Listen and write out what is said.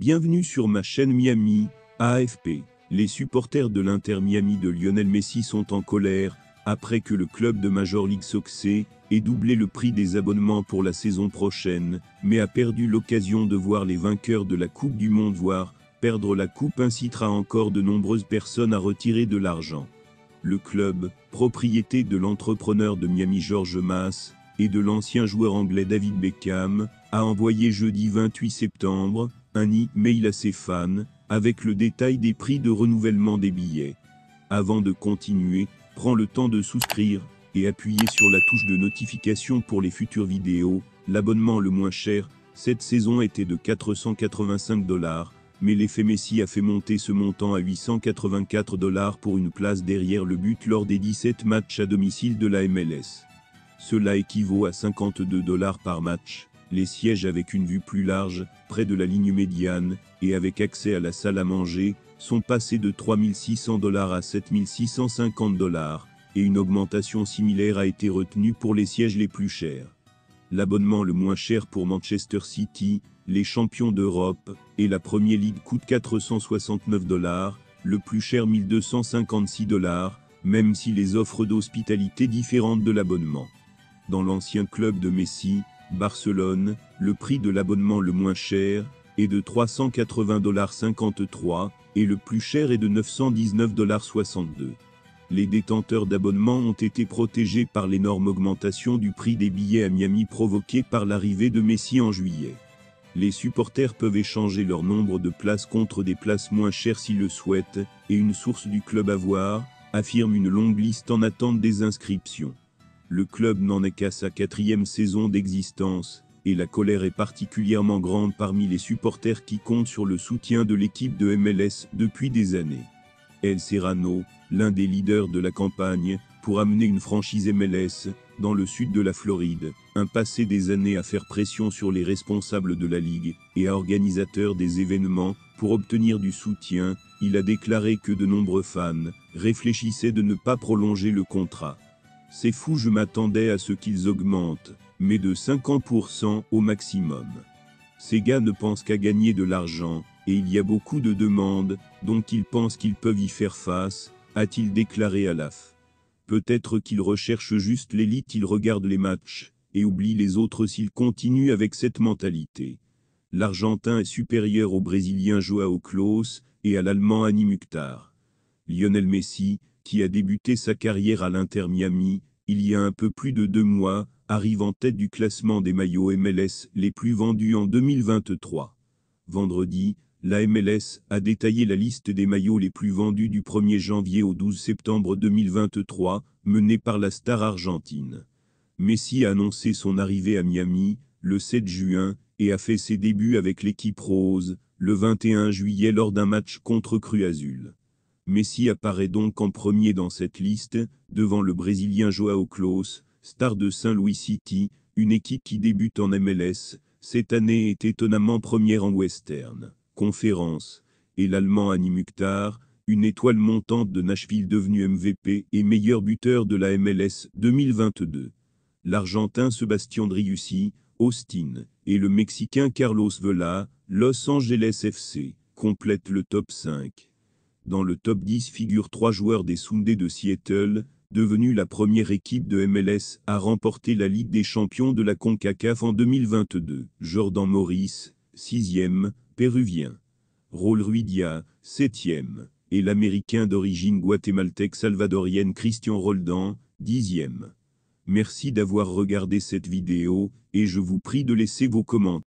Bienvenue sur ma chaîne Miami, AFP. Les supporters de l'Inter Miami de Lionel Messi sont en colère, après que le club de Major League Soccer ait doublé le prix des abonnements pour la saison prochaine, mais a perdu l'occasion de voir les vainqueurs de la Coupe du Monde perdre la coupe incitera encore de nombreuses personnes à retirer de l'argent. Le club, propriété de l'entrepreneur de Miami George Maas, et de l'ancien joueur anglais David Beckham, a envoyé jeudi 28 septembre, un e-mail à ses fans, avec le détail des prix de renouvellement des billets. Avant de continuer, prends le temps de souscrire, et appuyez sur la touche de notification pour les futures vidéos. L'abonnement le moins cher, cette saison était de 485 $, mais l'effet Messi a fait monter ce montant à 884 $ pour une place derrière le but lors des 17 matchs à domicile de la MLS. Cela équivaut à 52 $ par match. Les sièges avec une vue plus large, près de la ligne médiane, et avec accès à la salle à manger, sont passés de 3 600 $ à 7 650 $, et une augmentation similaire a été retenue pour les sièges les plus chers. L'abonnement le moins cher pour Manchester City, les champions d'Europe, et la Premier League coûte 469 $, le plus cher 1256 $, même si les offres d'hospitalité différentes de l'abonnement. Dans l'ancien club de Messi, Barcelone, le prix de l'abonnement le moins cher est de 380,53 $, et le plus cher est de 919,62 $. Les détenteurs d'abonnements ont été protégés par l'énorme augmentation du prix des billets à Miami provoquée par l'arrivée de Messi en juillet. Les supporters peuvent échanger leur nombre de places contre des places moins chères s'ils le souhaitent, et une source du club affirme une longue liste en attente des inscriptions. Le club n'en est qu'à sa 4e saison d'existence, et la colère est particulièrement grande parmi les supporters qui comptent sur le soutien de l'équipe de MLS depuis des années. El Serrano, l'un des leaders de la campagne, pour amener une franchise MLS, dans le sud de la Floride, a passé des années à faire pression sur les responsables de la Ligue, et à organisateurs des événements, pour obtenir du soutien. Il a déclaré que de nombreux fans réfléchissaient de ne pas prolonger le contrat. C'est fou, je m'attendais à ce qu'ils augmentent, mais de 50% au maximum. Ces gars ne pensent qu'à gagner de l'argent, et il y a beaucoup de demandes, donc ils pensent qu'ils peuvent y faire face, a-t-il déclaré à l'AF. Peut-être qu'ils recherchent juste l'élite, ils regardent les matchs, et oublient les autres s'ils continuent avec cette mentalité. L'Argentin est supérieur au Brésilien João Klaus, et à l'Allemand Hani Mukhtar. Lionel Messi, qui a débuté sa carrière à l'Inter Miami, il y a un peu plus de 2 mois, arrive en tête du classement des maillots MLS les plus vendus en 2023. Vendredi, la MLS a détaillé la liste des maillots les plus vendus du 1er janvier au 12 septembre 2023, menée par la star argentine. Messi a annoncé son arrivée à Miami, le 7 juin, et a fait ses débuts avec l'équipe rose, le 21 juillet lors d'un match contre Cruz Azul. Messi apparaît donc en premier dans cette liste, devant le Brésilien João Klaus, star de St. Louis City, une équipe qui débute en MLS, cette année est étonnamment première en Western Conference, et l'Allemand Hani Mukhtar, une étoile montante de Nashville devenue MVP et meilleur buteur de la MLS 2022. L'Argentin Sebastián Driussi, Austin, et le Mexicain Carlos Vela, Los Angeles FC, complètent le top 5. Dans le top 10 figurent 3 joueurs des Sounders de Seattle, devenue la première équipe de MLS à remporter la Ligue des champions de la CONCACAF en 2022. Jordan Morris, 6e, péruvien. Raúl Ruidia, 7e, et l'Américain d'origine guatémaltèque salvadorienne Cristian Roldan, 10e. Merci d'avoir regardé cette vidéo, et je vous prie de laisser vos commentaires.